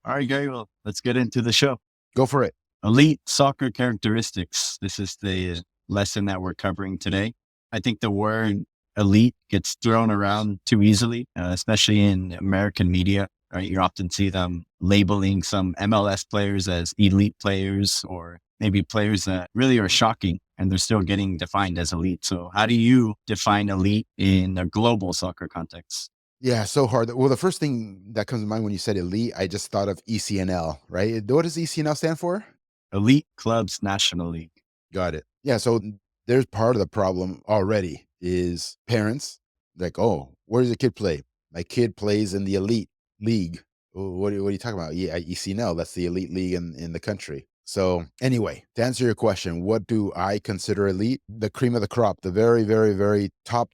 All right, Gary, well, let's get into the show. Go for it. Elite soccer characteristics. This is the lesson that we're covering today. I think the word elite gets thrown around too easily, especially in American media. Right? You often see them labeling some MLS players as elite players, or maybe players that really are shocking and they're still getting defined as elite. So how do you define elite in a global soccer context? Yeah, so hard. Well, the first thing that comes to mind when you said elite, I just thought of ECNL, right? What does ECNL stand for? Elite Clubs National League. Got it. Yeah, so there's part of the problem already is parents like, oh, where does the kid play? My kid plays in the elite league. "Oh, what are you talking about? Yeah, ECNL, that's the elite league in the country. So anyway, to answer your question, what do I consider elite? The cream of the crop, the very, very, very top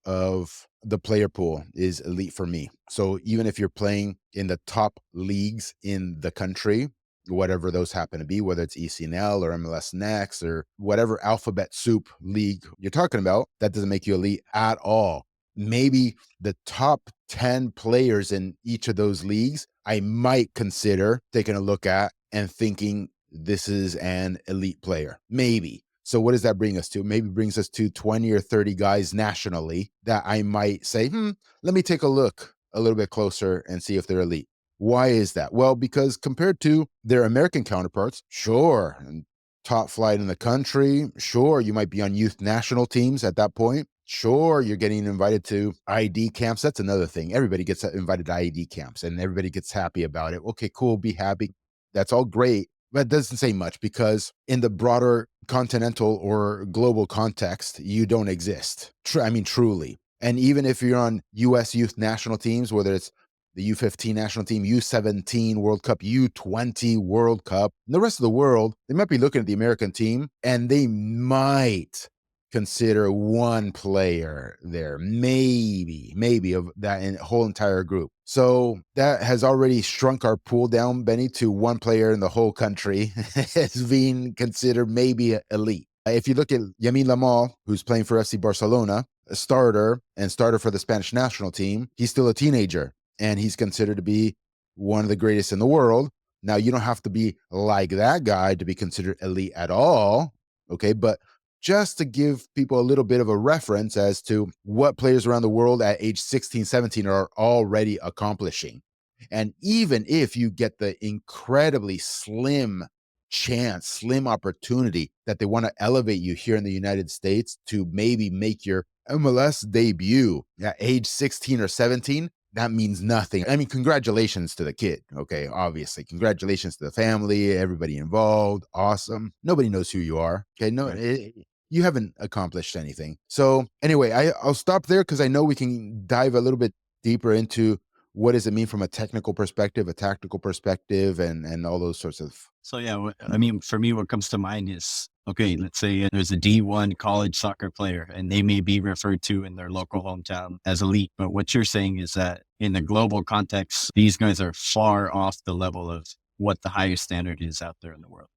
of the player pool is elite for me. So even if you're playing in the top leagues in the country, whatever those happen to be, whether it's ECNL or MLS Next or whatever alphabet soup league you're talking about, that doesn't make you elite at all. Maybe the top 10 players in each of those leagues, I might consider taking a look at and thinking this is an elite player. Maybe. So what does that bring us to? Maybe brings us to 20 or 30 guys nationally that I might say, let me take a look a little bit closer and see if they're elite. Why is that? Well, because compared to their American counterparts, sure, and top flight in the country, sure, you might be on youth national teams at that point. Sure, you're getting invited to ID camps. That's another thing. Everybody gets invited to ID camps and everybody gets happy about it. Okay, cool, be happy. That's all great. But it doesn't say much because in the broader continental or global context, you don't exist. Truly. And even if you're on US youth national teams, whether it's the U15 national team, U17 World Cup, U20 World Cup, and the rest of the world, they might be looking at the American team and they might consider one player there, maybe of that whole entire group. So that has already shrunk our pool down, Benny, to one player in the whole country as being considered maybe elite. If you look at Yamin Lamal, who's playing for FC Barcelona, a starter for the Spanish national team, he's still a teenager and he's considered to be one of the greatest in the world. Now, you don't have to be like that guy to be considered elite at all, okay? But just to give people a little bit of a reference as to what players around the world at age 16, 17 are already accomplishing. And even if you get the incredibly slim chance, slim opportunity that they want to elevate you here in the United States to maybe make your MLS debut at age 16 or 17, that means nothing. I mean, congratulations to the kid. Okay, obviously. Congratulations to the family, everybody involved. Awesome. Nobody knows who you are. Okay, no, Right. you haven't accomplished anything. So anyway, I'll stop there because I know we can dive a little bit deeper into what does it mean from a technical perspective, a tactical perspective, and all those sorts of. So yeah, I mean, for me, what comes to mind is, okay, let's say there's a D1 college soccer player and they may be referred to in their local hometown as elite. But what you're saying is that in the global context, these guys are far off the level of what the highest standard is out there in the world,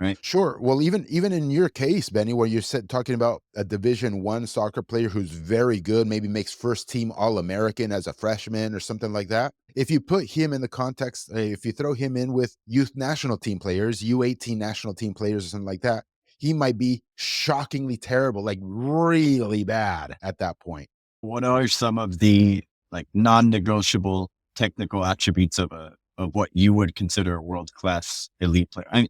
right? Sure. Well, even in your case, Benny, where you're talking about a Division 1 soccer player who's very good, maybe makes first team All-American as a freshman or something like that. If you put him in the context, if you throw him in with youth national team players, U18 national team players or something like that, he might be shockingly terrible, like really bad at that point. What are some of the like non-negotiable technical attributes of what you would consider a world-class elite player?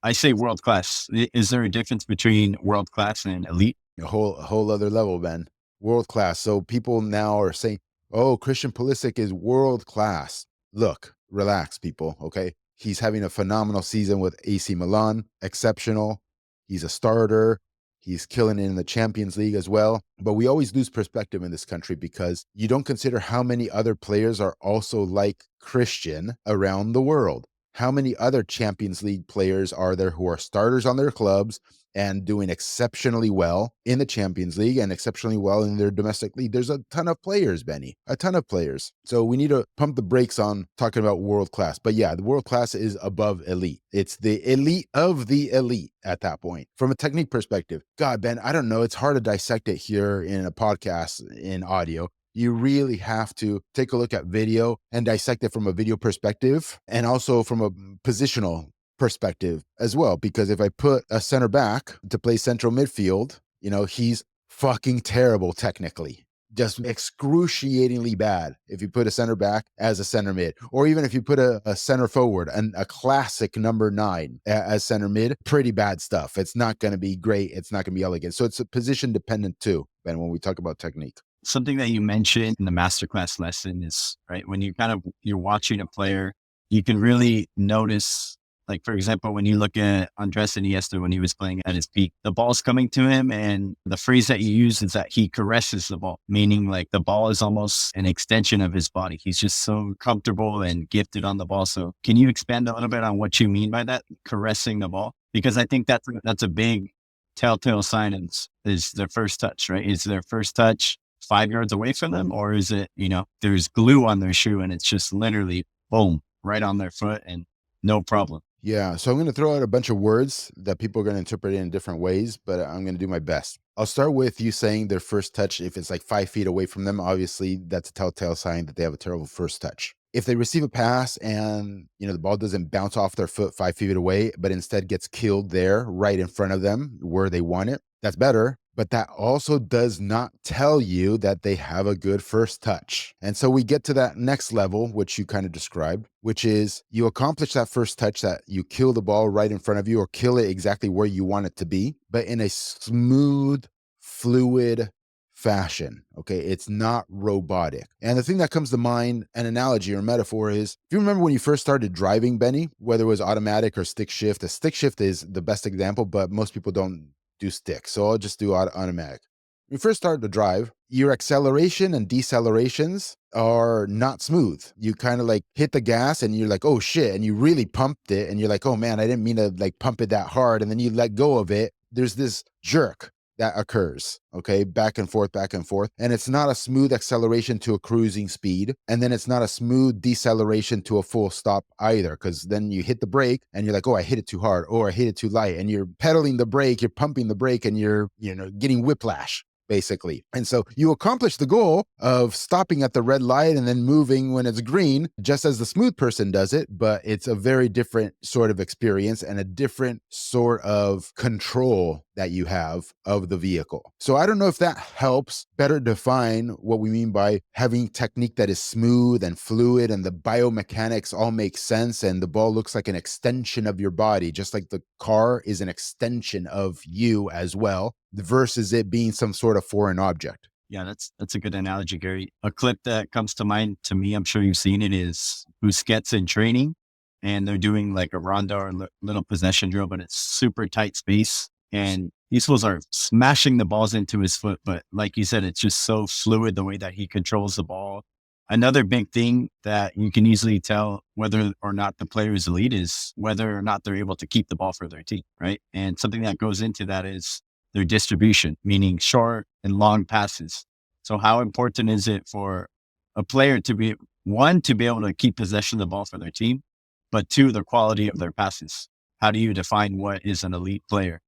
I say world class. Is there a difference between world class and elite? A whole other level, Ben. World class. So people now are saying, "Oh, Christian Pulisic is world class." Look, relax, people. Okay, he's having a phenomenal season with AC Milan. Exceptional. He's a starter. He's killing it in the Champions League as well. But we always lose perspective in this country because you don't consider how many other players are also like Christian around the world. How many other Champions League players are there who are starters on their clubs and doing exceptionally well in the Champions League and exceptionally well in their domestic league? There's a ton of players, Benny, a ton of players. So we need to pump the brakes on talking about world class. But yeah, the world class is above elite. It's the elite of the elite at that point. From a technique perspective, God, Ben, I don't know. It's hard to dissect it here in a podcast in audio. You really have to take a look at video and dissect it from a video perspective and also from a positional perspective as well. Because if I put a center back to play central midfield, he's fucking terrible technically. Just excruciatingly bad if you put a center back as a center mid, or even if you put a center forward and a classic number 9 as center mid, pretty bad stuff. It's not going to be great. It's not going to be elegant. So it's a position dependent too, Ben, when we talk about technique. Something that you mentioned in the masterclass lesson is, right, when you're watching a player, you can really notice, like, for example, when you look at Andres Iniesta when he was playing at his peak, the ball's coming to him, and the phrase that you use is that he caresses the ball, meaning like the ball is almost an extension of his body. He's just so comfortable and gifted on the ball. So can you expand a little bit on what you mean by that, caressing the ball? Because I think that's a big telltale sign is their first touch, right? Is their first touch 5 yards away from them, or is it, there's glue on their shoe and it's just literally boom, right on their foot and no problem? Yeah, so I'm going to throw out a bunch of words that people are going to interpret in different ways, but I'm going to do my best. I'll start with you saying their first touch. If it's like 5 feet away from them, obviously that's a telltale sign that they have a terrible first touch. If they receive a pass and, the ball doesn't bounce off their foot 5 feet away, but instead gets killed there right in front of them where they want it, that's better. But that also does not tell you that they have a good first touch. And so we get to that next level, which you kind of described, which is you accomplish that first touch, that you kill the ball right in front of you or kill it exactly where you want it to be, but in a smooth, fluid fashion. Okay. It's not robotic. And the thing that comes to mind, an analogy or metaphor, is if you remember when you first started driving, Benny, whether it was automatic or stick shift. A stick shift is the best example, but most people don't do stick. So I'll just do automatic. When you first start to drive, your acceleration and decelerations are not smooth. You kind of like hit the gas and you're like, oh shit. And you really pumped it. And you're like, oh man, I didn't mean to like pump it that hard. And then you let go of it. There's this jerk that occurs, okay? Back and forth, back and forth. And it's not a smooth acceleration to a cruising speed. And then it's not a smooth deceleration to a full stop either, because then you hit the brake and you're like, oh, I hit it too hard, or I hit it too light. And you're pedaling the brake, you're pumping the brake, and you're, getting whiplash, basically. And so you accomplish the goal of stopping at the red light and then moving when it's green, just as the smooth person does it, but it's a very different sort of experience and a different sort of control that you have of the vehicle. So I don't know if that helps better define what we mean by having technique that is smooth and fluid and the biomechanics all make sense and the ball looks like an extension of your body, just like the car is an extension of you as well, versus it being some sort of foreign object. Yeah, that's a good analogy, Gary. A clip that comes to mind to me, I'm sure you've seen it, is Busquets in training, and they're doing like a rondo or little possession drill, but it's super tight space. And these fools are smashing the balls into his foot. But like you said, it's just so fluid the way that he controls the ball. Another big thing that you can easily tell whether or not the player is elite is whether or not they're able to keep the ball for their team, right? And something that goes into that is their distribution, meaning short and long passes. So how important is it for a player to be, one, to be able to keep possession of the ball for their team, but two, the quality of their passes? How do you define what is an elite player?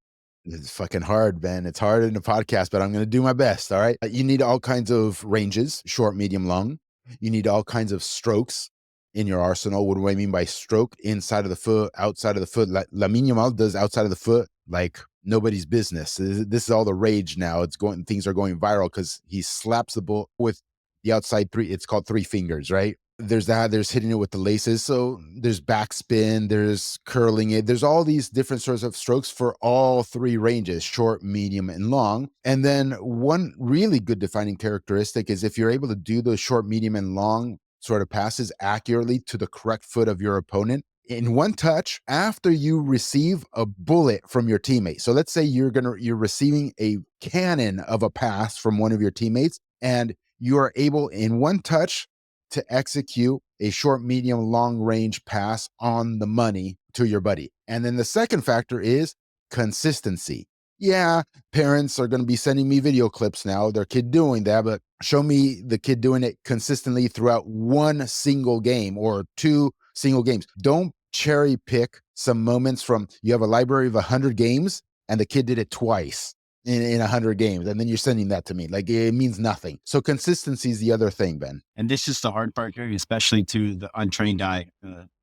It's fucking hard, Ben. It's hard in the podcast, but I'm going to do my best. All right. You need all kinds of ranges, short, medium, long. You need all kinds of strokes in your arsenal. What do I mean by stroke? Inside of the foot, outside of the foot. Lamine Yamal does outside of the foot like nobody's business. This is all the rage now. Things are going viral because he slaps the ball with the outside three. It's called three fingers, right? There's hitting it with the laces. So there's backspin, there's curling it. There's all these different sorts of strokes for all three ranges, short, medium, and long. And then one really good defining characteristic is if you're able to do those short, medium, and long sort of passes accurately to the correct foot of your opponent in one touch after you receive a bullet from your teammate. So let's say you're receiving a cannon of a pass from one of your teammates, and you are able in one touch to execute a short, medium, long range pass on the money to your buddy. And then the second factor is consistency. Yeah, parents are going to be sending me video clips now, their kid doing that, but show me the kid doing it consistently throughout one single game or two single games. Don't cherry pick some moments from, you have a library of 100 games and the kid did it twice. in 100 games, and then you're sending that to me. Like, it means nothing. So consistency is the other thing, Ben. And this is the hard part here, especially to the untrained eye,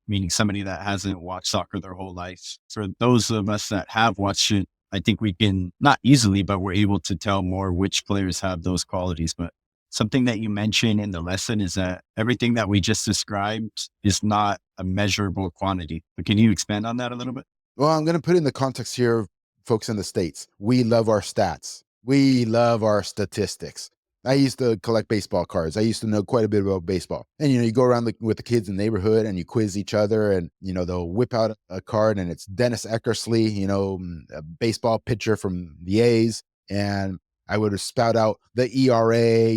meaning somebody that hasn't watched soccer their whole life. For those of us that have watched it, I think we can, not easily, but we're able to tell more which players have those qualities. But something that you mentioned in the lesson is that everything that we just described is not a measurable quantity. But can you expand on that a little bit? Well, I'm going to put in the context here of folks in the States. We love our stats. We love our statistics. I used to collect baseball cards. I used to know quite a bit about baseball. And, you go around with the kids in the neighborhood and you quiz each other, and, they'll whip out a card and it's Dennis Eckersley, a baseball pitcher from the A's. And I would spout out the ERA,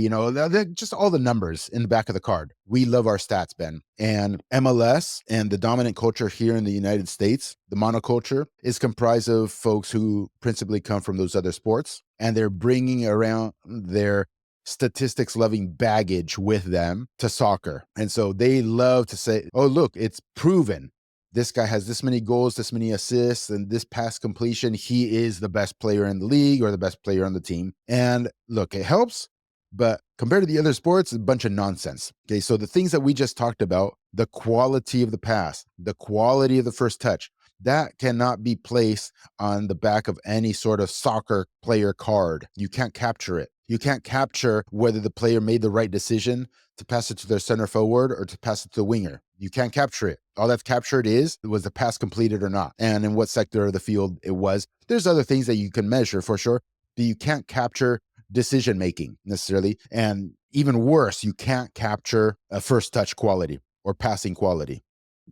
just all the numbers in the back of the card. We love our stats, Ben. And MLS and the dominant culture here in the United States, the monoculture, is comprised of folks who principally come from those other sports. And they're bringing around their statistics loving baggage with them to soccer. And so they love to say, oh, look, it's proven. This guy has this many goals, this many assists, and this pass completion. He is the best player in the league or the best player on the team. And look, it helps, but compared to the other sports, it's a bunch of nonsense. Okay, so the things that we just talked about, the quality of the pass, the quality of the first touch, that cannot be placed on the back of any sort of soccer player card. You can't capture it. You can't capture whether the player made the right decision to pass it to their center forward or to pass it to the winger. You can't capture it. All that's captured was the pass completed or not, and in what sector of the field it was. There's other things that you can measure for sure, but you can't capture decision making necessarily. And even worse, you can't capture a first touch quality or passing quality.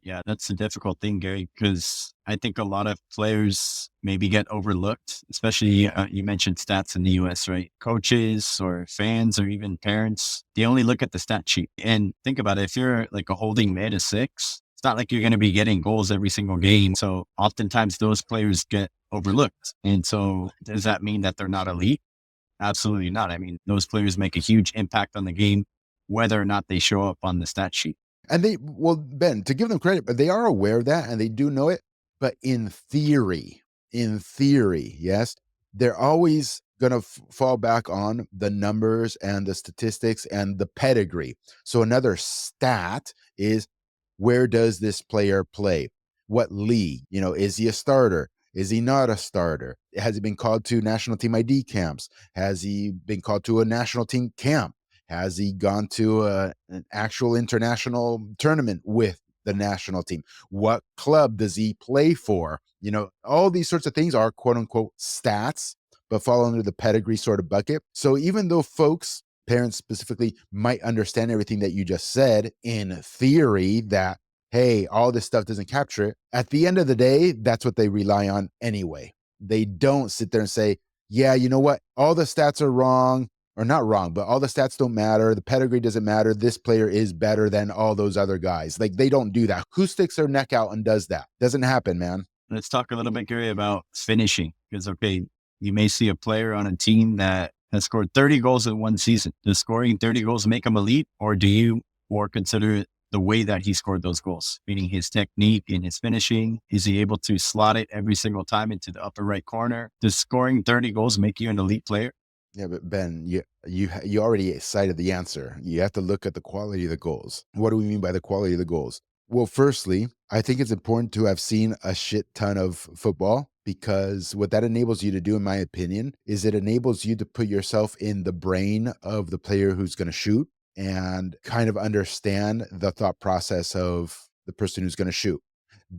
Yeah, that's a difficult thing, Gary, because I think a lot of players maybe get overlooked, especially you mentioned stats in the US, right? Coaches or fans or even parents, they only look at the stat sheet. And think about it, if you're like a holding mid, a six, it's not like you're going to be getting goals every single game. So oftentimes those players get overlooked. And so does that mean that they're not elite? Absolutely not. I mean, those players make a huge impact on the game, whether or not they show up on the stat sheet. And well, Ben, to give them credit, but they are aware of that and they do know it. But in theory, yes, they're always going to fall back on the numbers and the statistics and the pedigree. So another stat is, where does this player play? What league? Is he a starter? Is he not a starter? Has he been called to national team ID camps? Has he been called to a national team camp? Has he gone to an actual international tournament with the national team? What club does he play for? All these sorts of things are quote unquote stats, but fall under the pedigree sort of bucket. So even though folks, parents specifically, might understand everything that you just said in theory, that, hey, all this stuff doesn't capture it, at the end of the day, that's what they rely on anyway. They don't sit there and say, yeah, you know what? All the stats are wrong. Or not wrong, but all the stats don't matter. The pedigree doesn't matter. This player is better than all those other guys. Like, they don't do that. Who sticks their neck out and does that? Doesn't happen, man. Let's talk a little bit, Gary, about finishing. Because, okay, you may see a player on a team that has scored 30 goals in one season. Does scoring 30 goals make him elite? Or do you more consider the way that he scored those goals, meaning his technique and his finishing? Is he able to slot it every single time into the upper right corner? Does scoring 30 goals make you an elite player? Yeah, but Ben, you already cited the answer. You have to look at the quality of the goals. What do we mean by the quality of the goals? Well, firstly, I think it's important to have seen a shit ton of football, because what that enables you to do, in my opinion, is it enables you to put yourself in the brain of the player who's going to shoot and kind of understand the thought process of the person who's going to shoot.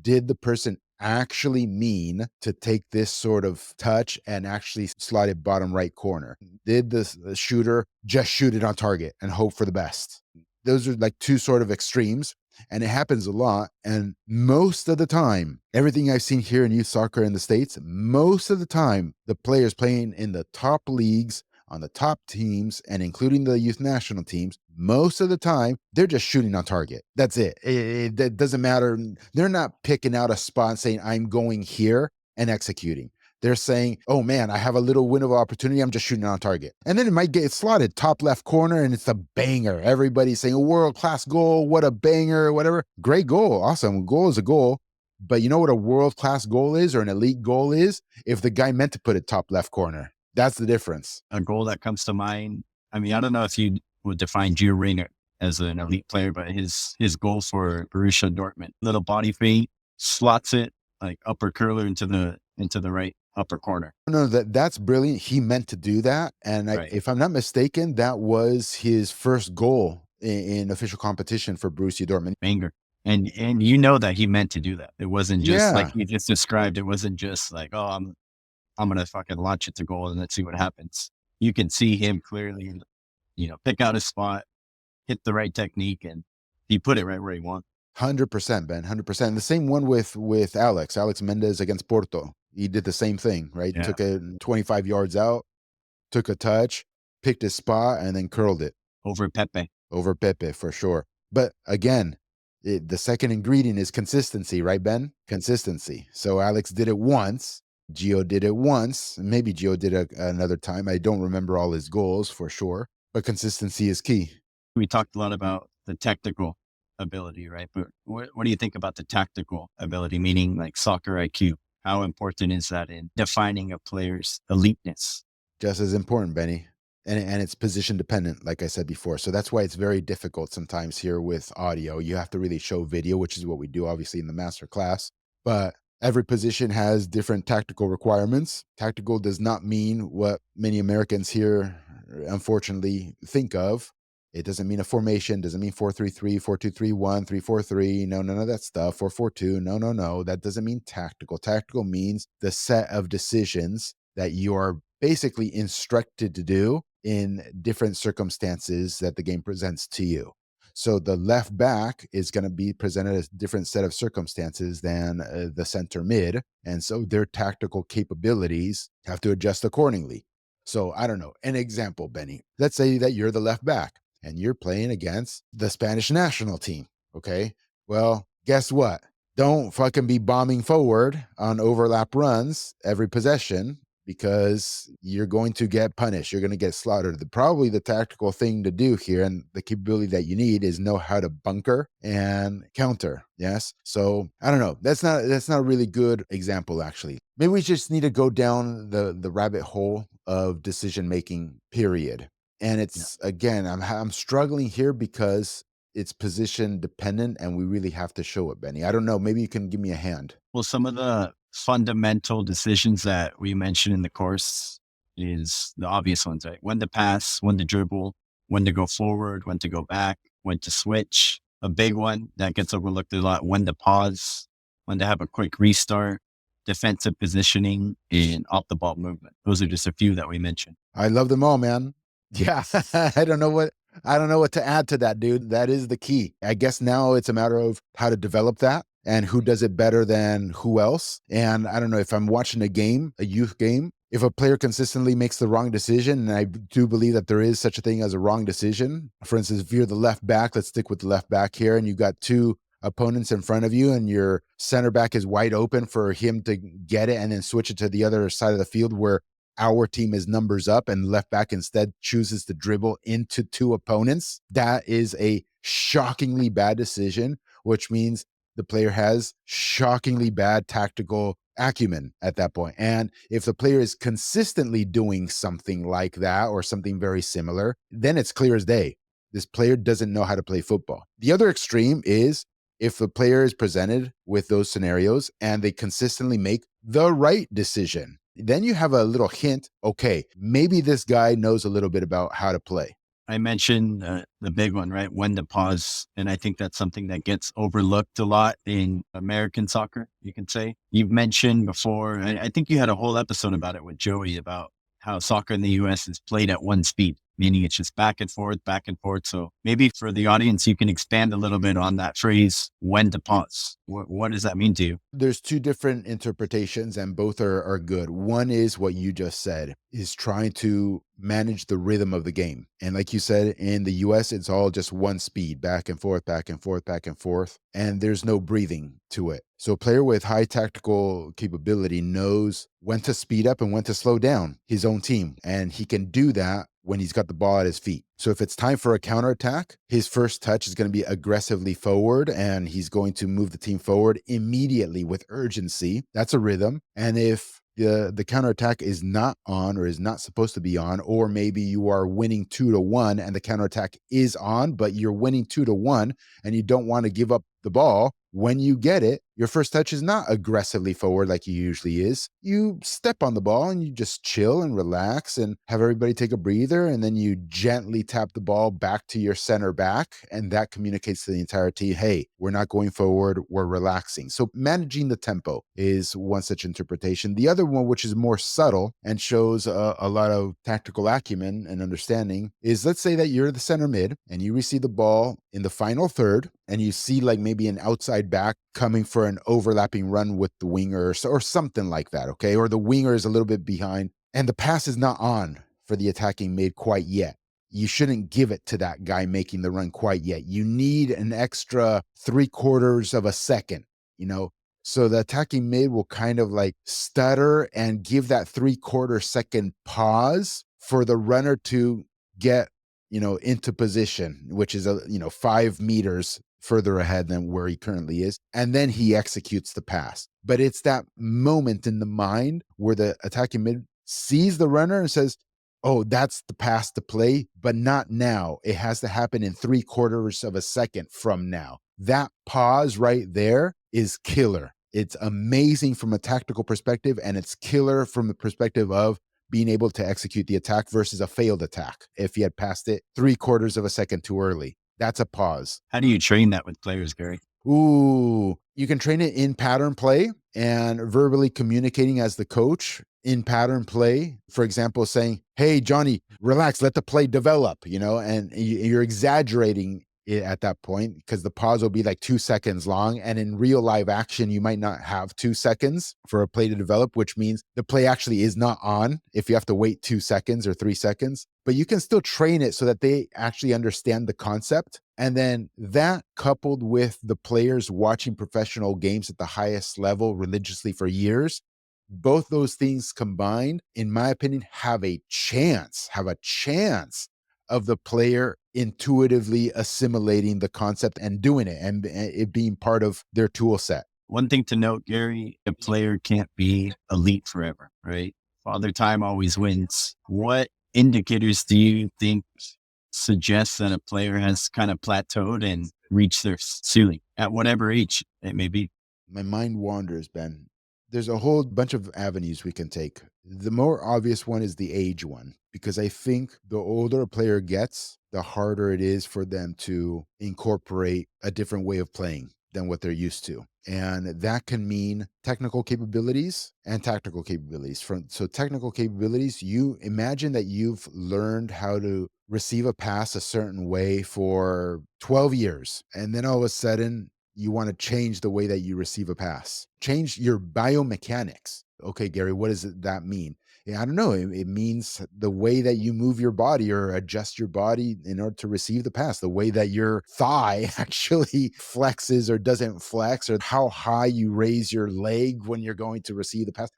Did the person actually mean to take this sort of touch and actually slide it bottom right corner? Did the shooter just shoot it on target and hope for the best? Those are like two sort of extremes, and it happens a lot. And most of the time, everything I've seen here in youth soccer in the States, most of the time, the players playing in the top leagues, on the top teams, and including the youth national teams, most of the time, they're just shooting on target. That's it. It doesn't matter. They're not picking out a spot and saying, I'm going here and executing. They're saying, oh man, I have a little window of opportunity. I'm just shooting on target. And then it might get slotted top left corner and it's a banger. Everybody's saying a world-class goal. What a banger, whatever. Great goal. Awesome. Goal is a goal. But you know what a world-class goal is, or an elite goal is? If the guy meant to put it top left corner. That's the difference. A goal that comes to mind. I mean, I don't know if you would define Gio Reyna as an elite player, but his goal for Borussia Dortmund, little body feint, slots it like upper curler into the right upper corner. No, that's brilliant. He meant to do that, and Right. if I'm not mistaken, that was his first goal in official competition for Borussia Dortmund. Banger. And you know that he meant to do that. It wasn't just like Yeah, you just described. It wasn't just like, oh, I'm gonna fucking launch it to goal and let's see what happens. You can see him clearly, pick out a spot, hit the right technique, and he put it right where he wanted. 100%, Ben, 100%. The same one with Alex Mendez against Porto. He did the same thing, right? Yeah. Took it 25 yards out, took a touch, picked his spot, and then curled it Over Pepe. over Pepe for sure. But again, the second ingredient is consistency, right, Ben? Consistency. So Alex did it once. Gio did it once. Maybe Gio did it another time. I don't remember all his goals for sure, but consistency is key. We talked a lot about the technical ability, right? But what do you think about the tactical ability, meaning like soccer IQ? How important is that in defining a player's eliteness? Just as important, Benny. And it's position dependent, like I said before. So that's why it's very difficult sometimes here with audio. You have to really show video, which is what we do obviously in the master class. But every position has different tactical requirements. Tactical does not mean what many Americans here unfortunately think of. It doesn't mean a formation, doesn't mean 4-3-3, 4-2-3-1, 3-4-3. No, none of that stuff. 4-4-2. No, no, no. That doesn't mean tactical. Tactical means the set of decisions that you are basically instructed to do in different circumstances that the game presents to you. So the left back is going to be presented as a different set of circumstances than the center mid. And so their tactical capabilities have to adjust accordingly. So I don't know. An example, Benny. Let's say that you're the left back and you're playing against the Spanish national team. Okay. Well, guess what? Don't fucking be bombing forward on overlap runs every possession because you're going to get punished. You're going to get slaughtered. Probably the tactical thing to do here and the capability that you need is know how to bunker and counter. Yes. So I don't know. That's not a really good example, actually. Maybe we just need to go down the rabbit hole of decision making, period. And it's again, I'm struggling here because it's position dependent and we really have to show it, Benny. I don't know. Maybe you can give me a hand. Well, some of the fundamental decisions that we mentioned in the course is the obvious ones, right? When to pass, when to dribble, when to go forward, when to go back, when to switch. A big one that gets overlooked a lot, when to pause, when to have a quick restart, defensive positioning, and off the ball movement. Those are just a few that we mentioned. I love them all, man. Yeah. I don't know what to add to that, dude. That is the key. I guess now it's a matter of how to develop that and who does it better than who else. And I don't know if I'm watching a game, a youth game, if a player consistently makes the wrong decision, and I do believe that there is such a thing as a wrong decision. For instance, if you're the left back, let's stick with the left back here, and you've got two opponents in front of you and your center back is wide open for him to get it and then switch it to the other side of the field where our team is numbers up and left back instead chooses to dribble into two opponents. That is a shockingly bad decision, which means the player has shockingly bad tactical acumen at that point. And if the player is consistently doing something like that or something very similar, then it's clear as day. This player doesn't know how to play football. The other extreme is if the player is presented with those scenarios and they consistently make the right decision, then you have a little hint. Okay, maybe this guy knows a little bit about how to play. I mentioned the big one, right? When to pause. And I think that's something that gets overlooked a lot in American soccer, you can say. You've mentioned before, I think you had a whole episode about it with Joey about how soccer in the US is played at one speed, meaning it's just back and forth, back and forth. So maybe for the audience, you can expand a little bit on that phrase, when to pause. What does that mean to you? There's two different interpretations and both are good. One is what you just said, is trying to manage the rhythm of the game. And like you said, in the US, it's all just one speed, back and forth, back and forth, back and forth. And there's no breathing to it. So a player with high tactical capability knows when to speed up and when to slow down his own team. And he can do that when he's got the ball at his feet. So if it's time for a counterattack, his first touch is going to be aggressively forward and he's going to move the team forward immediately with urgency. That's a rhythm. And if the counterattack is not on or is not supposed to be on, or maybe you are winning 2-1 and the counterattack is on, but you're winning 2-1 and you don't want to give up the ball. When you get it, your first touch is not aggressively forward like you usually is. You step on the ball and you just chill and relax and have everybody take a breather. And then you gently tap the ball back to your center back. And that communicates to the entire team, hey, we're not going forward, we're relaxing. So managing the tempo is one such interpretation. The other one, which is more subtle and shows a lot of tactical acumen and understanding, is let's say that you're the center mid and you receive the ball in the final third and you see like maybe an outside back coming for an overlapping run with the winger or something like that, okay? Or the winger is a little bit behind and the pass is not on for the attacking mid quite yet. You shouldn't give it to that guy making the run quite yet. You need an extra 3/4 of a second, you know? So the attacking mid will kind of like stutter and give that 3/4 second pause for the runner to get, into position, which is 5 meters further ahead than where he currently is. And then he executes the pass. But it's that moment in the mind where the attacking mid sees the runner and says, oh, that's the pass to play, but not now. It has to happen in 3/4 of a second from now. That pause right there is killer. It's amazing from a tactical perspective, and it's killer from the perspective of being able to execute the attack versus a failed attack if he had passed it 3/4 of a second too early. That's a pause. How do you train that with players, Gary? Ooh, you can train it in pattern play and verbally communicating as the coach in pattern play. For example, saying, hey, Johnny, relax, let the play develop, and you're exaggerating it at that point because the pause will be like 2 seconds long. And in real live action, you might not have 2 seconds for a play to develop, which means the play actually is not on if you have to wait 2 seconds or 3 seconds. But you can still train it so that they actually understand the concept. And then that coupled with the players watching professional games at the highest level religiously for years, both those things combined, in my opinion, have a chance of the player intuitively assimilating the concept and doing it and it being part of their tool set. One thing to note, Gary, a player can't be elite forever, right? Father time always wins. What indicators do you think suggest that a player has kind of plateaued and reached their ceiling at whatever age it may be? My mind wanders, Ben. There's a whole bunch of avenues we can take. The more obvious one is the age one, because I think the older a player gets, the harder it is for them to incorporate a different way of playing than what they're used to. And that can mean technical capabilities and tactical capabilities. So technical capabilities, you imagine that you've learned how to receive a pass a certain way for 12 years. And then all of a sudden, you want to change the way that you receive a pass, change your biomechanics. Okay, Gary, what does that mean? Yeah, I don't know. It means the way that you move your body or adjust your body in order to receive the pass, the way that your thigh actually flexes or doesn't flex, or how high you raise your leg when you're going to receive the pass.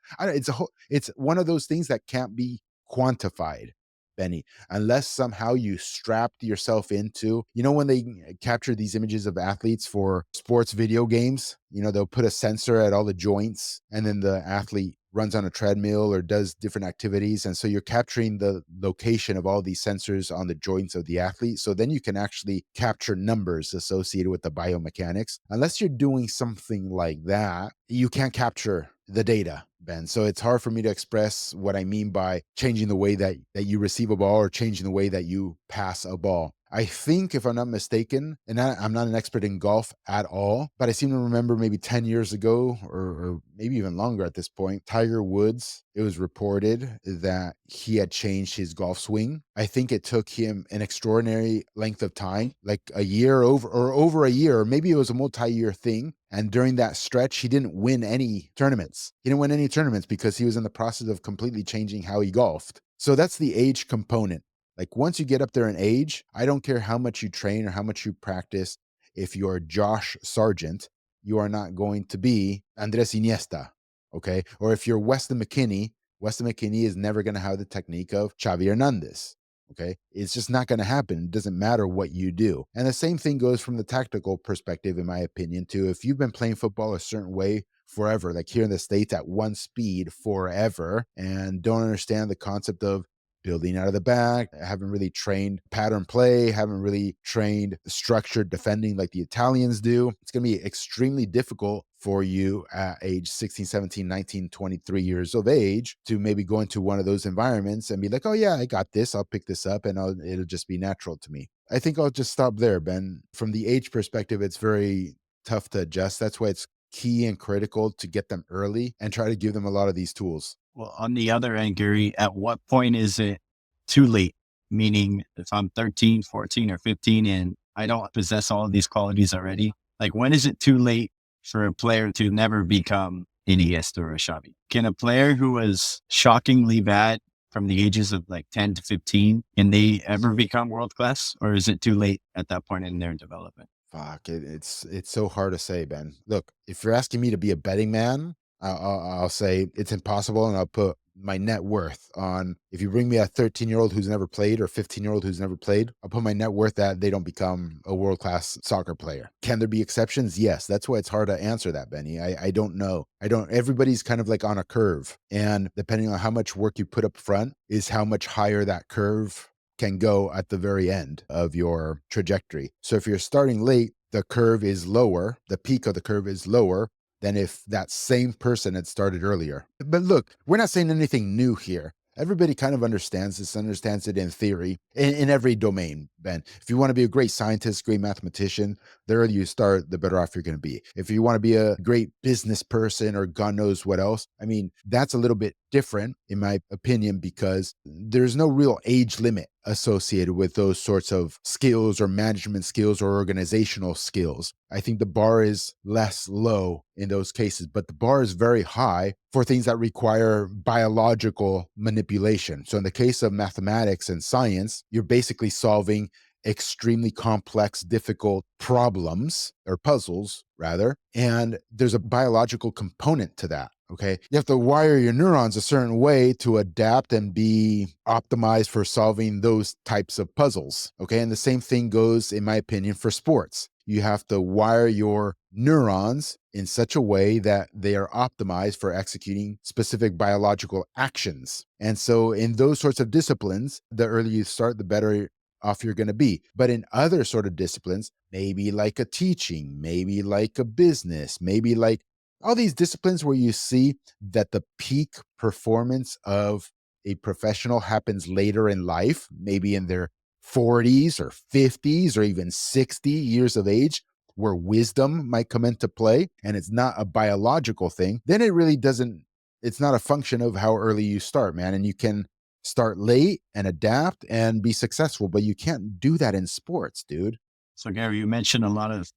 It's one of those things that can't be quantified, Benny, unless somehow you strapped yourself into, when they capture these images of athletes for sports video games, they'll put a sensor at all the joints and then the athlete runs on a treadmill or does different activities. And so you're capturing the location of all these sensors on the joints of the athlete. So then you can actually capture numbers associated with the biomechanics. Unless you're doing something like that, you can't capture the data, Ben. So it's hard for me to express what I mean by changing the way that you receive a ball or changing the way that you pass a ball. I think, if I'm not mistaken, and I'm not an expert in golf at all, but I seem to remember maybe 10 years ago or maybe even longer at this point, Tiger Woods, it was reported that he had changed his golf swing. I think it took him an extraordinary length of time, like a year over a year, or maybe it was a multi-year thing. And during that stretch, he didn't win any tournaments. He didn't win any tournaments because he was in the process of completely changing how he golfed. So that's the age component. Like once you get up there in age, I don't care how much you train or how much you practice. If you're Josh Sargent, you are not going to be Andres Iniesta, okay? Or if you're Weston McKinney is never going to have the technique of Xavi Hernandez. Okay. It's just not going to happen. It doesn't matter what you do. And the same thing goes from the tactical perspective, in my opinion, too. If you've been playing football a certain way forever, like here in the States at one speed forever, and don't understand the concept of building out of the back, haven't really trained pattern play, haven't really trained structured defending like the Italians do, it's going to be extremely difficult for you at age 16, 17, 19, 23 years of age to maybe go into one of those environments and be like, oh yeah, I got this. I'll pick this up and it'll just be natural to me. I think I'll just stop there, Ben. From the age perspective, it's very tough to adjust. That's why it's key and critical to get them early and try to give them a lot of these tools. Well, on the other end, Gary, at what point is it too late? Meaning, if I'm 13, 14, or 15 and I don't possess all of these qualities already, like when is it too late for a player to never become Iniesta or Xavi? Can a player who was shockingly bad from the ages of like 10 to 15, can they ever become world class? Or is it too late at that point in their development? Fuck, it's so hard to say, Ben. Look, if you're asking me to be a betting man, I'll say it's impossible, and I'll put my net worth on. If you bring me a 13-year-old who's never played or 15-year-old who's never played, I'll put my net worth that they don't become a world class soccer player. Can there be exceptions? Yes. That's why it's hard to answer that, Benny. I don't know. I don't. Everybody's kind of like on a curve, and depending on how much work you put up front, is how much higher that curve can go at the very end of your trajectory. So if you're starting late, the curve is lower, the peak of the curve is lower than if that same person had started earlier. But look, we're not saying anything new here. Everybody kind of understands this, understands it in theory, in every domain, Ben. If you want to be a great scientist, great mathematician, the earlier you start, the better off you're going to be. If you want to be a great business person or God knows what else, I mean, that's a little bit different, in my opinion, because there's no real age limit associated with those sorts of skills or management skills or organizational skills. I think the bar is less low in those cases, but the bar is very high for things that require biological manipulation. So in the case of mathematics and science, you're basically solving extremely complex, difficult problems or puzzles, rather. And there's a biological component to that. Okay. You have to wire your neurons a certain way to adapt and be optimized for solving those types of puzzles. Okay. And the same thing goes, in my opinion, for sports. You have to wire your neurons in such a way that they are optimized for executing specific biological actions. And so in those sorts of disciplines, the earlier you start, the better off you're going to be. But in other sort of disciplines, maybe like a teaching, maybe like a business, maybe like all these disciplines where you see that the peak performance of a professional happens later in life, maybe in their 40s or 50s or even 60 years of age, where wisdom might come into play and it's not a biological thing, then it really doesn't, it's not a function of how early you start, man. And you can start late and adapt and be successful, but you can't do that in sports, dude. So Gary, you mentioned a lot of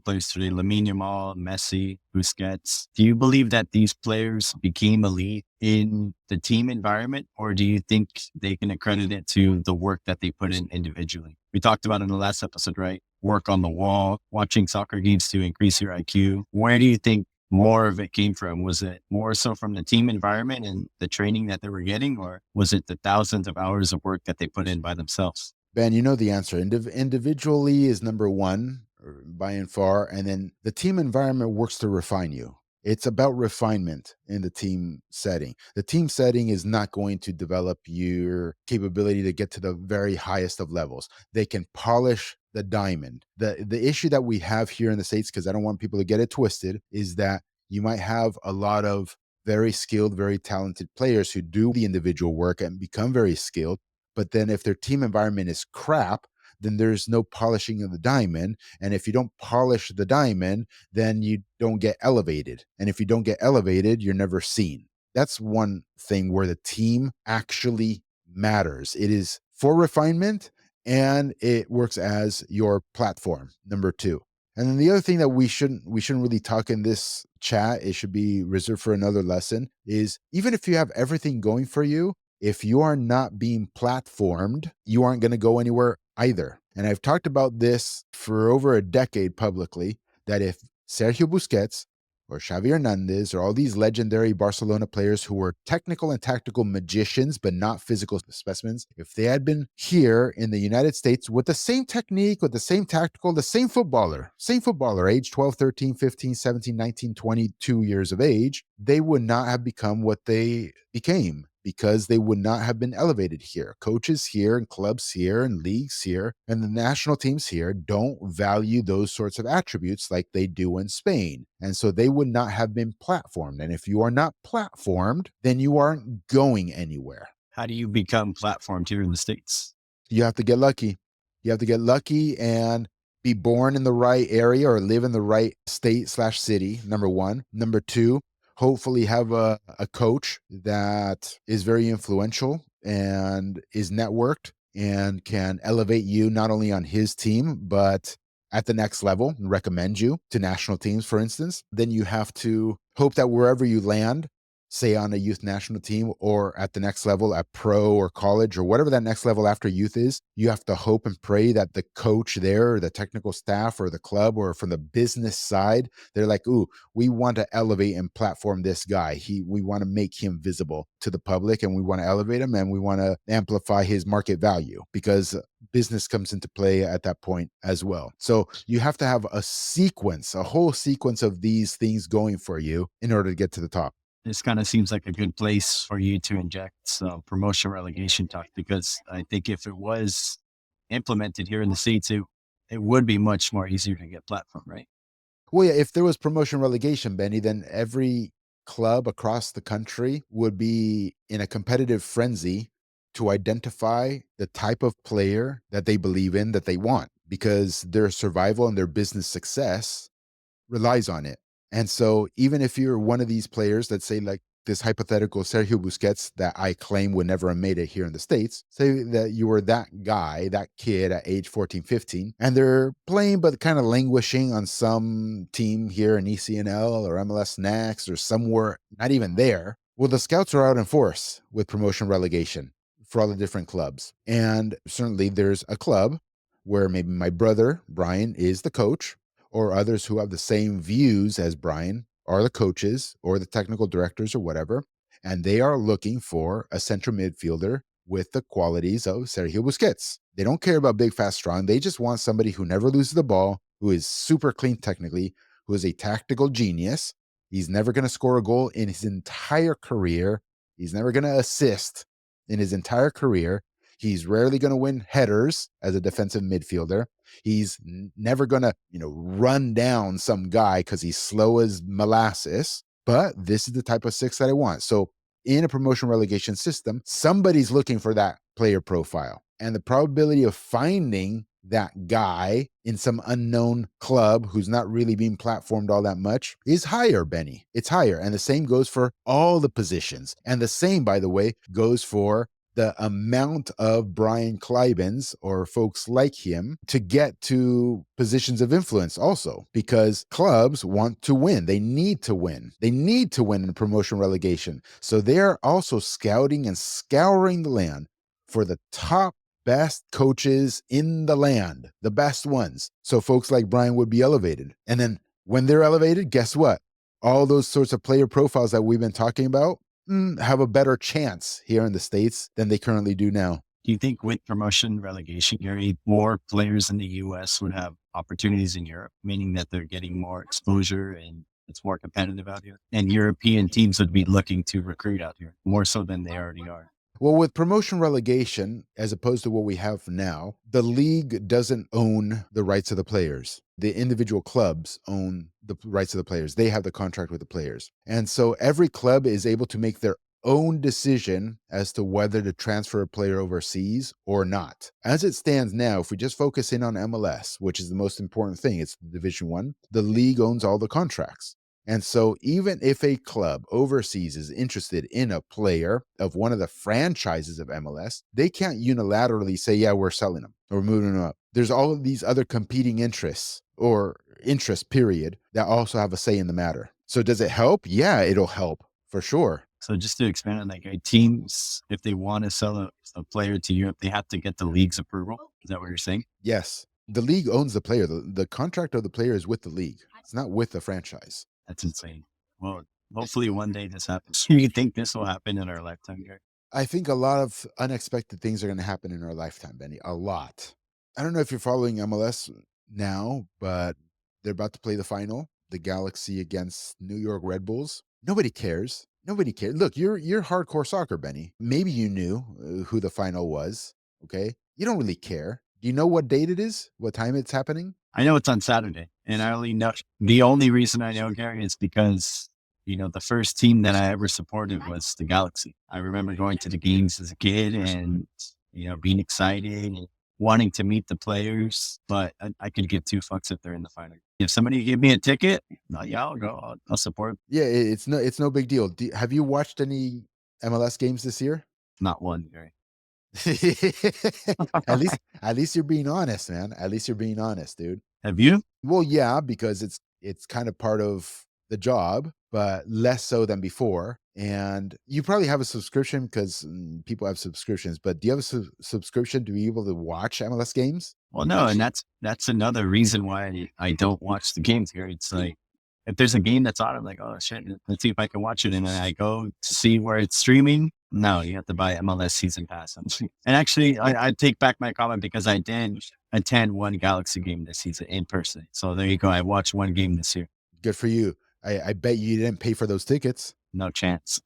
players today, Lamine Yamal, Messi, Busquets. Do you believe that these players became elite in the team environment, or do you think they can accredit it to the work that they put in individually? We talked about in the last episode, right? Work on the wall, watching soccer games to increase your IQ. Where do you think more of it came from? Was it more so from the team environment and the training that they were getting, or was it the thousands of hours of work that they put in by themselves? Ben, you know the answer. Individually is number one by and far. And then the team environment works to refine you. It's about refinement in the team setting. The team setting is not going to develop your capability to get to the very highest of levels. They can polish the diamond. The issue that we have here in the States, because I don't want people to get it twisted, is that you might have a lot of very skilled, very talented players who do the individual work and become very skilled. But then if their team environment is crap, then there's no polishing of the diamond. And if you don't polish the diamond, then you don't get elevated. And if you don't get elevated, you're never seen. That's one thing where the team actually matters. It is for refinement and it works as your platform, number two. And then the other thing that we shouldn't really talk in this chat, it should be reserved for another lesson, is even if you have everything going for you, if you are not being platformed, you aren't going to go anywhere either. And I've talked about this for over a decade publicly, that if Sergio Busquets or Xavi Hernandez or all these legendary Barcelona players who were technical and tactical magicians, but not physical specimens, if they had been here in the United States with the same technique, with the same tactical, the same footballer, age 12, 13, 15, 17, 19, 22 years of age, they would not have become what they became because they would not have been elevated here. Coaches here and clubs here and leagues here and the national teams here don't value those sorts of attributes like they do in Spain. And so they would not have been platformed. And if you are not platformed, then you aren't going anywhere. How do you become platformed here in the States? You have to get lucky. You have to get lucky and be born in the right area or live in the right state/city, number one. Number two, hopefully have a coach that is very influential and is networked and can elevate you not only on his team, but at the next level and recommend you to national teams, for instance. Then you have to hope that wherever you land, say on a youth national team or at the next level at pro or college or whatever that next level after youth is, you have to hope and pray that the coach there or the technical staff or the club or from the business side, they're like, ooh, we want to elevate and platform this guy. We want to make him visible to the public and we want to elevate him and we want to amplify his market value because business comes into play at that point as well. So you have to have a whole sequence of these things going for you in order to get to the top. This kind of seems like a good place for you to inject some promotion relegation talk, because I think if it was implemented here in the States, it would be much more easier to get platform, right? Well, yeah, if there was promotion relegation, Benny, then every club across the country would be in a competitive frenzy to identify the type of player that they believe in, that they want, because their survival and their business success relies on it. And so even if you're one of these players, let's say like this hypothetical Sergio Busquets that I claim would never have made it here in the States, say that you were that guy, that kid at age 14, 15, and they're playing but kind of languishing on some team here in ECNL or MLS Next or somewhere not even there. Well, the scouts are out in force with promotion relegation for all the different clubs. And certainly there's a club where maybe my brother, Brian, is the coach, or others who have the same views as Brian are the coaches or the technical directors or whatever, and they are looking for a central midfielder with the qualities of Sergio Busquets. They don't care about big, fast, strong. They just want somebody who never loses the ball, who is super clean technically, who is a tactical genius. He's never going to score a goal in his entire career. He's never going to assist in his entire career. He's rarely going to win headers as a defensive midfielder. He's never going to, run down some guy because he's slow as molasses. But this is the type of six that I want. So in a promotion relegation system, somebody's looking for that player profile. And the probability of finding that guy in some unknown club who's not really being platformed all that much is higher, Benny. It's higher. And the same goes for all the positions. And the same, by the way, goes for the amount of Brian Kleibens or folks like him to get to positions of influence also, because clubs want to win. They need to win. They need to win in promotion relegation. So they're also scouting and scouring the land for the top best coaches in the land, the best ones. So folks like Brian would be elevated. And then when they're elevated, guess what? All those sorts of player profiles that we've been talking about have a better chance here in the States than they currently do now. Do you think with promotion relegation, Gary, more players in the US would have opportunities in Europe, meaning that they're getting more exposure and it's more competitive out here? And European teams would be looking to recruit out here more so than they already are. Well, with promotion relegation, as opposed to what we have now, the league doesn't own the rights of the players. The individual clubs own the rights of the players. They have the contract with the players. And so every club is able to make their own decision as to whether to transfer a player overseas or not. As it stands now, if we just focus in on MLS, which is the most important thing, it's Division 1, the league owns all the contracts. And so even if a club overseas is interested in a player of one of the franchises of MLS, they can't unilaterally say, yeah, we're selling them or moving them up. There's all of these other competing interests or interest period that also have a say in the matter. So does it help? Yeah, it'll help for sure. So just to expand on that, teams, if they want to sell a player to Europe, they have to get the league's approval. Is that what you're saying? Yes. The league owns the player. The contract of the player is with the league. It's not with the franchise. That's insane. Well, hopefully one day this happens. You think this will happen in our lifetime here? I think a lot of unexpected things are going to happen in our lifetime, Benny. A lot. I don't know if you're following MLS now, but they're about to play the final, the Galaxy against New York Red Bulls. Nobody cares. Nobody cares. Look, you're hardcore soccer, Benny. Maybe you knew who the final was. Okay, you don't really care. Do you know what date it is? What time it's happening? I know it's on Saturday, and I only know the only reason I know, Gary, is because the first team that I ever supported was the Galaxy. I remember going to the games as a kid and being excited and wanting to meet the players, but I could give two fucks if they're in the final. If somebody gave me a ticket, yeah, I'll go. I'll support. Yeah, it's no big deal. Have you watched any MLS games this year? Not one, Gary. At least you're being honest, man. At least you're being honest, dude. Have you? Well, yeah, because it's kind of part of the job, but less so than before. And you probably have a subscription because people have subscriptions. But do you have a subscription to be able to watch MLS games? Well, no, and that's another reason why I don't watch the games here. It's like if there's a game that's on, I'm like, oh shit, let's see if I can watch it. And then I go to see where it's streaming. No, you have to buy MLS season pass. And actually, I take back my comment because I did attend one Galaxy game this season in person. So there you go. I watched one game this year. Good for you. I bet you didn't pay for those tickets. No chance.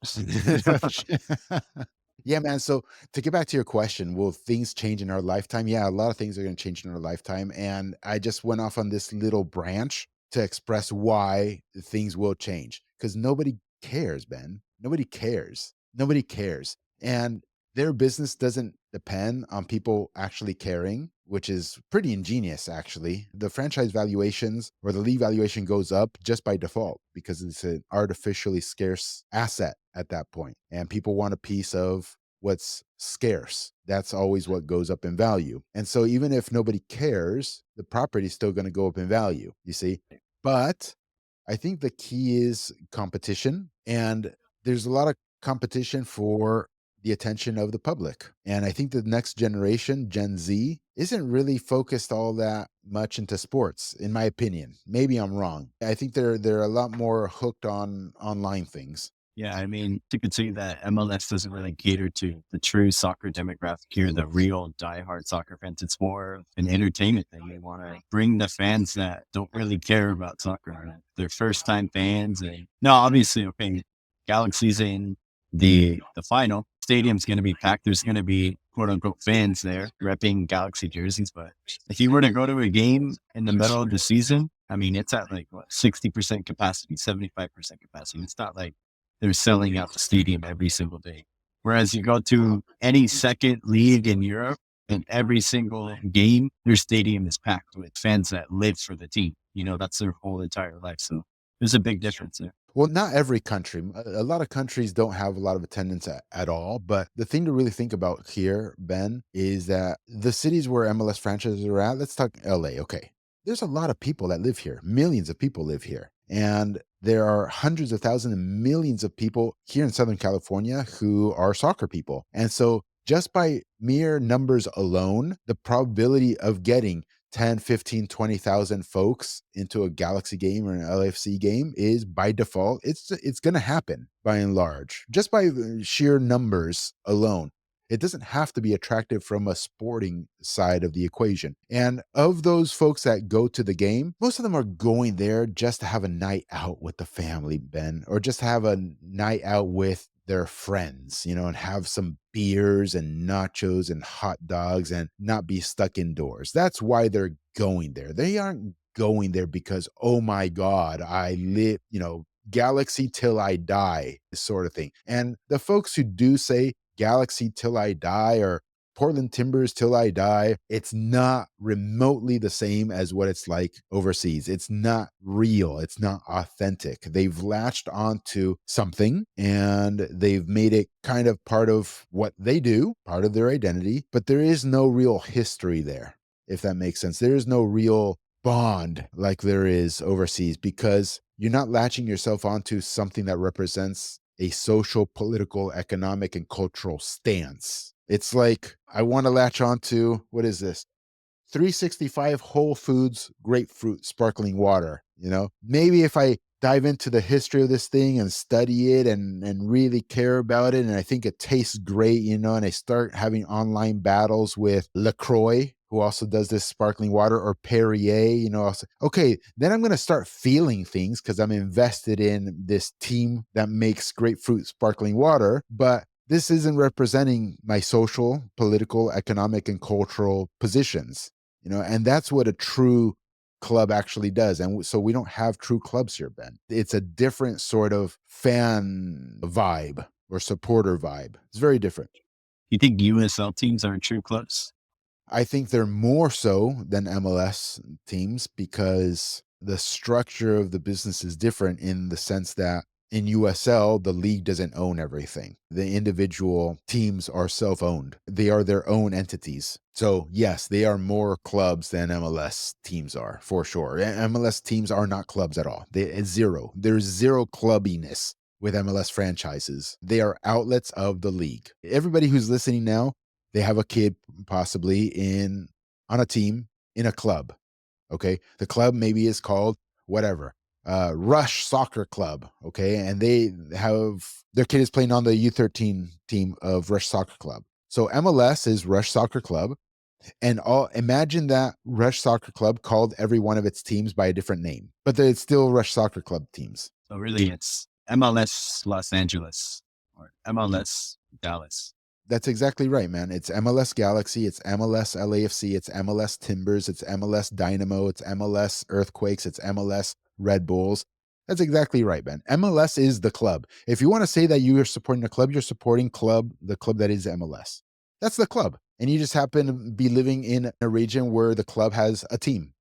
Yeah, man. So to get back to your question, will things change in our lifetime? Yeah, a lot of things are going to change in our lifetime. And I just went off on this little branch to express why things will change because nobody cares, Ben. Nobody cares. Nobody cares. And their business doesn't depend on people actually caring, which is pretty ingenious, actually. The franchise valuations or the league valuation goes up just by default because it's an artificially scarce asset at that point. And people want a piece of what's scarce. That's always what goes up in value. And so even if nobody cares, the property is still going to go up in value, you see? But I think the key is competition. And there's a lot of competition for the attention of the public. And I think the next generation, Gen Z, isn't really focused all that much into sports, in my opinion. Maybe I'm wrong. I think they're a lot more hooked on online things. Yeah, I mean, you could see that MLS doesn't really cater to the true soccer demographic here, the real diehard soccer fans. It's more of an entertainment thing. They want to bring the fans that don't really care about soccer. Right? They're first time fans. And no, obviously, okay, Galaxy's in the final. Stadium's going to be packed. There's going to be quote unquote fans there repping Galaxy jerseys. But if you were to go to a game in the middle of the season, I mean, it's at like what, 60% capacity, 75% capacity. It's not like they're selling out the stadium every single day. Whereas you go to any second league in Europe and every single game, their stadium is packed with fans that live for the team. That's their whole entire life. So there's a big difference there. Well, not every country. A lot of countries don't have a lot of attendance at all. But the thing to really think about here, Ben, is that the cities where MLS franchises are at, let's talk LA. Okay. There's a lot of people that live here. Millions of people live here. And there are hundreds of thousands and millions of people here in Southern California who are soccer people. And so just by mere numbers alone, the probability of getting 10, 15, 20,000 folks into a Galaxy game or an LAFC game is by default, it's going to happen by and large, just by sheer numbers alone. It doesn't have to be attractive from a sporting side of the equation. And of those folks that go to the game, most of them are going there just to have a night out with the family, Ben, or just have a night out with their friends, and have some beers and nachos and hot dogs and not be stuck indoors. That's why they're going there. They aren't going there because, oh my God, I live, Galaxy till I die, sort of thing. And the folks who do say Galaxy till I die or Portland Timbers till I die, it's not remotely the same as what it's like overseas. It's not real. It's not authentic. They've latched onto something and they've made it kind of part of what they do, part of their identity, but there is no real history there, if that makes sense. There is no real bond like there is overseas because you're not latching yourself onto something that represents a social, political, economic, and cultural stance. It's like I want to latch onto what is this? 365 Whole Foods grapefruit sparkling water. Maybe if I dive into the history of this thing and study it and really care about it. And I think it tastes great, and I start having online battles with LaCroix, who also does this sparkling water, or Perrier, also, okay, then I'm going to start feeling things because I'm invested in this team that makes grapefruit sparkling water. But this isn't representing my social, political, economic, and cultural positions, and that's what a true club actually does. And so we don't have true clubs here, Ben. It's a different sort of fan vibe or supporter vibe. It's very different. You think USL teams are true clubs? I think they're more so than MLS teams because the structure of the business is different, in the sense that in USL, the league doesn't own everything. The individual teams are self-owned. They are their own entities. So yes, they are more clubs than MLS teams are, for sure. MLS teams are not clubs at all. It's zero. There's zero clubbiness with MLS franchises. They are outlets of the league. Everybody who's listening now, they have a kid possibly on a team in a club. Okay. The club maybe is called whatever, Rush Soccer Club. Okay. And they have their kid is playing on the U13 team of Rush Soccer Club. So MLS is Rush Soccer Club. And imagine that Rush Soccer Club called every one of its teams by a different name, but it's still Rush Soccer Club teams. So really it's MLS Los Angeles or MLS Dallas. That's exactly right, man. It's MLS Galaxy, it's MLS LAFC, it's MLS Timbers, it's MLS Dynamo, it's MLS Earthquakes, it's MLS Red Bulls. That's exactly right, man. MLS is the club. If you want to say that you are supporting a club, you're supporting the club that is MLS. That's the club. And you just happen to be living in a region where the club has a team.